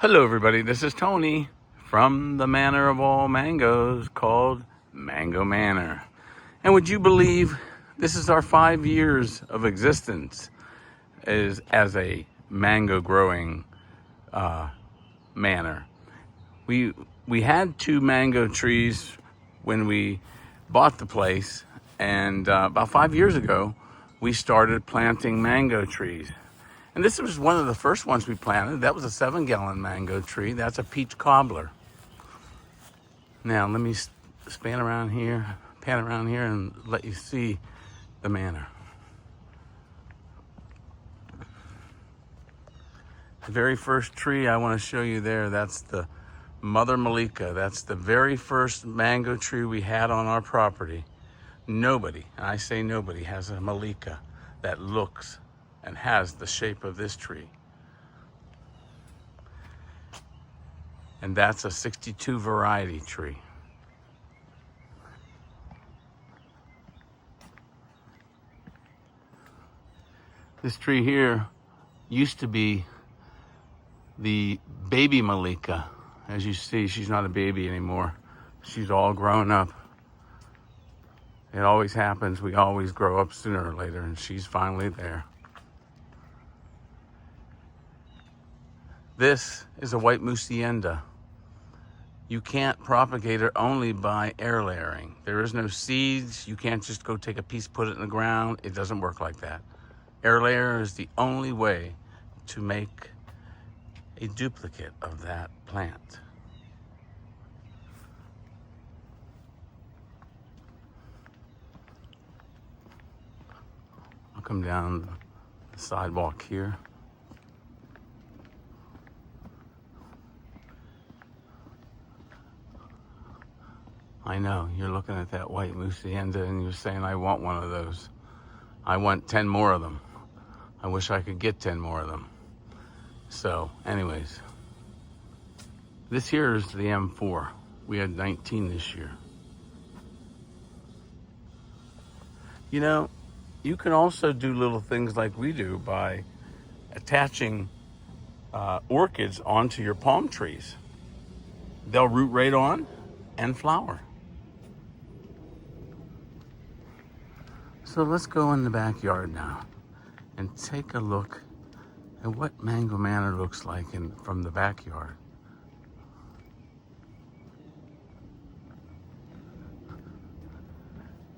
Hello everybody, this is Tony from the Manor of all mangoes called Mango Manor. And would you believe this is our 5 years of existence as a mango growing manor. We had 2 mango trees when we bought the place, and about 5 years ago we started planting mango trees. And this was one of the first ones we planted. That was a 7-gallon mango tree. That's a peach cobbler. Now let me pan around here, and let you see the manor. The very first tree I want to show you there, that's the Mother Malika. That's the very first mango tree we had on our property. Nobody, and I say nobody, has a Malika that looks and has the shape of this tree. And that's a 62 variety tree. This tree here used to be the baby Malika. As you see, she's not a baby anymore. She's all grown up. It always happens. We always grow up sooner or later, and she's finally there. This is a white musienda. You can't propagate it only by air layering. There is no seeds. You can't just go take a piece, put it in the ground. It doesn't work like that. Air layer is the only way to make a duplicate of that plant. I'll come down the sidewalk here. I know, you're looking at that white musienda and you're saying, I want one of those. I want 10 more of them. I wish I could get 10 more of them. So, anyways, this here is the M4. We had 19 this year. You know, you can also do little things like we do by attaching orchids onto your palm trees. They'll root right on and flower. So let's go in the backyard now and take a look at what Mango Manor looks like from the backyard.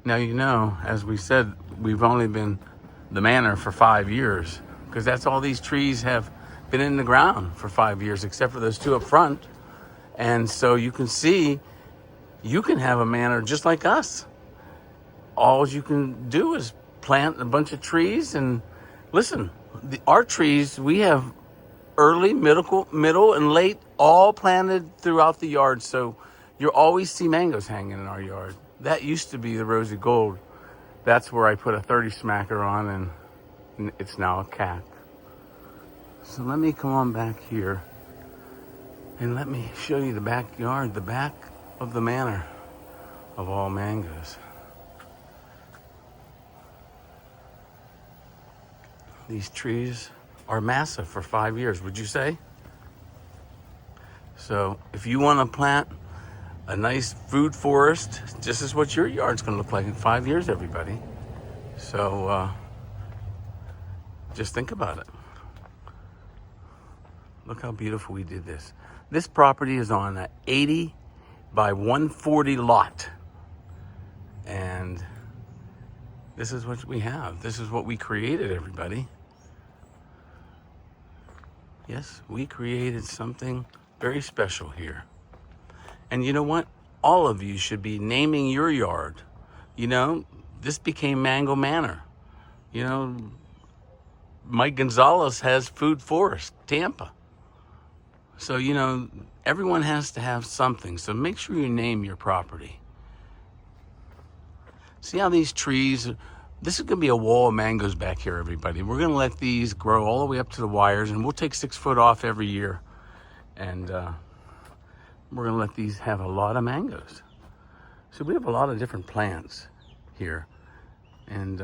Now, you know, as we said, we've only been the manor for 5 years, because that's all these trees have been in the ground for 5 years, except for those 2 up front. And so you can see, you can have a manor just like us. All you can do is plant a bunch of trees, and listen, our trees, we have early, middle, and late, all planted throughout the yard. So you'll always see mangoes hanging in our yard. That used to be the rosy gold. That's where I put a 30 smacker on, and it's now a cat. So let me come on back here and let me show you the backyard, the back of the manor of all mangoes. These trees are massive for 5 years, would you say? So if you want to plant a nice food forest, this is what your yard's going to look like in 5 years, everybody. So just think about it. Look how beautiful we did this. This property is on an 80 by 140 lot. And this is what we have. This is what we created, everybody. Yes, we created something very special here. And you know what? All of you should be naming your yard. You know, this became Mango Manor. You know, Mike Gonzalez has Food Forest, Tampa. So, you know, everyone has to have something. So make sure you name your property. See how these trees, this is going to be a wall of mangoes back here, everybody. We're going to let these grow all the way up to the wires, and we'll take 6 foot off every year. And we're going to let these have a lot of mangoes. So we have a lot of different plants here. And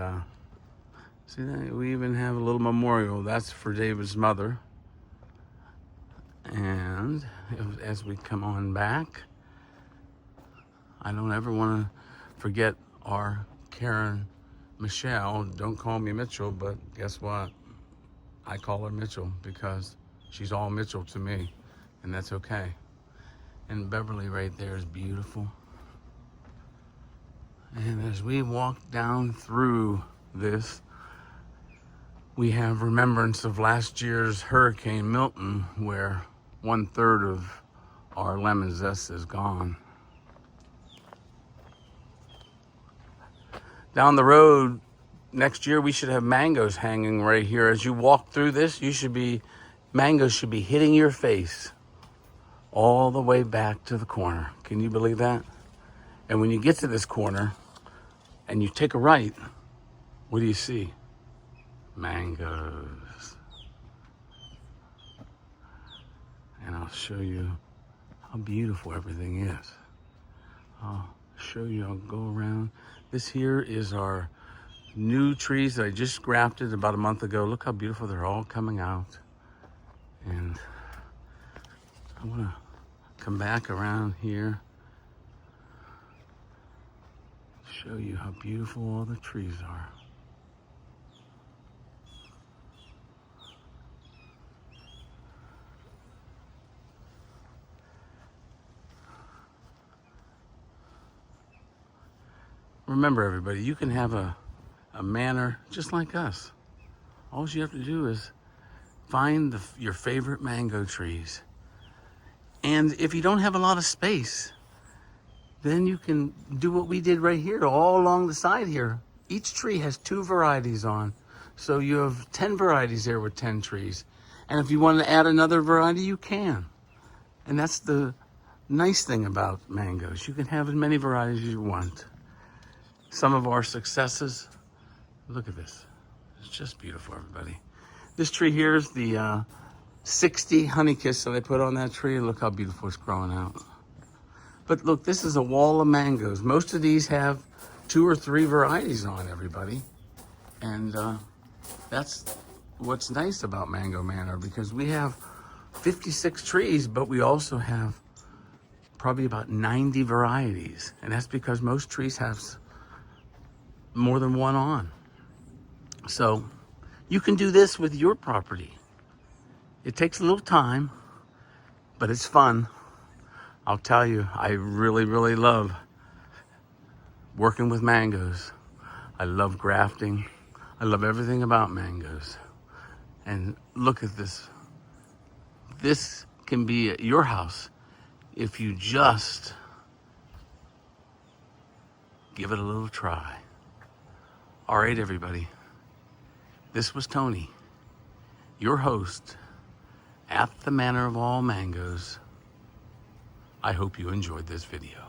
see, we even have a little memorial. That's for David's mother. And as we come on back, I don't ever want to forget our Karen Michelle. Don't call me Mitchell, but guess what? I call her Mitchell because she's all Mitchell to me, and that's okay. And Beverly right there is beautiful. And as we walk down through this, we have remembrance of last year's Hurricane Milton, where 1/3 of our lemon zest is gone. Down the road, next year we should have mangoes hanging right here. As you walk through this, mangoes should be hitting your face all the way back to the corner. Can you believe that? And when you get to this corner and you take a right, what do you see? Mangoes. And I'll show you how beautiful everything is. I'll show you, I'll go around. This here is our new trees that I just grafted about a month ago. Look how beautiful they're all coming out. And I want to come back around here, show you how beautiful all the trees are. Remember, everybody, you can have a manor just like us. All you have to do is find your favorite mango trees. And if you don't have a lot of space, then you can do what we did right here, all along the side here. Each tree has 2 varieties on. So you have 10 varieties there with 10 trees. And if you want to add another variety, you can. And that's the nice thing about mangoes. You can have as many varieties as you want. Some of our successes, look at this. It's just beautiful, everybody. This tree here is the 60 honeykiss that I put on that tree. Look how beautiful it's growing out. But look, this is a wall of mangoes. Most of these have 2 or 3 varieties on, everybody. And that's what's nice about Mango Manor, because we have 56 trees, but we also have probably about 90 varieties. And that's because most trees have more than one on. So you can do this with your property. It takes a little time, but it's fun. I'll tell you, I really, really love working with mangoes. I love grafting. I love everything about mangoes. And look at this. This can be at your house if you just give it a little try. All right, everybody. This was Tony, your host at the Manor of All Mangoes. I hope you enjoyed this video.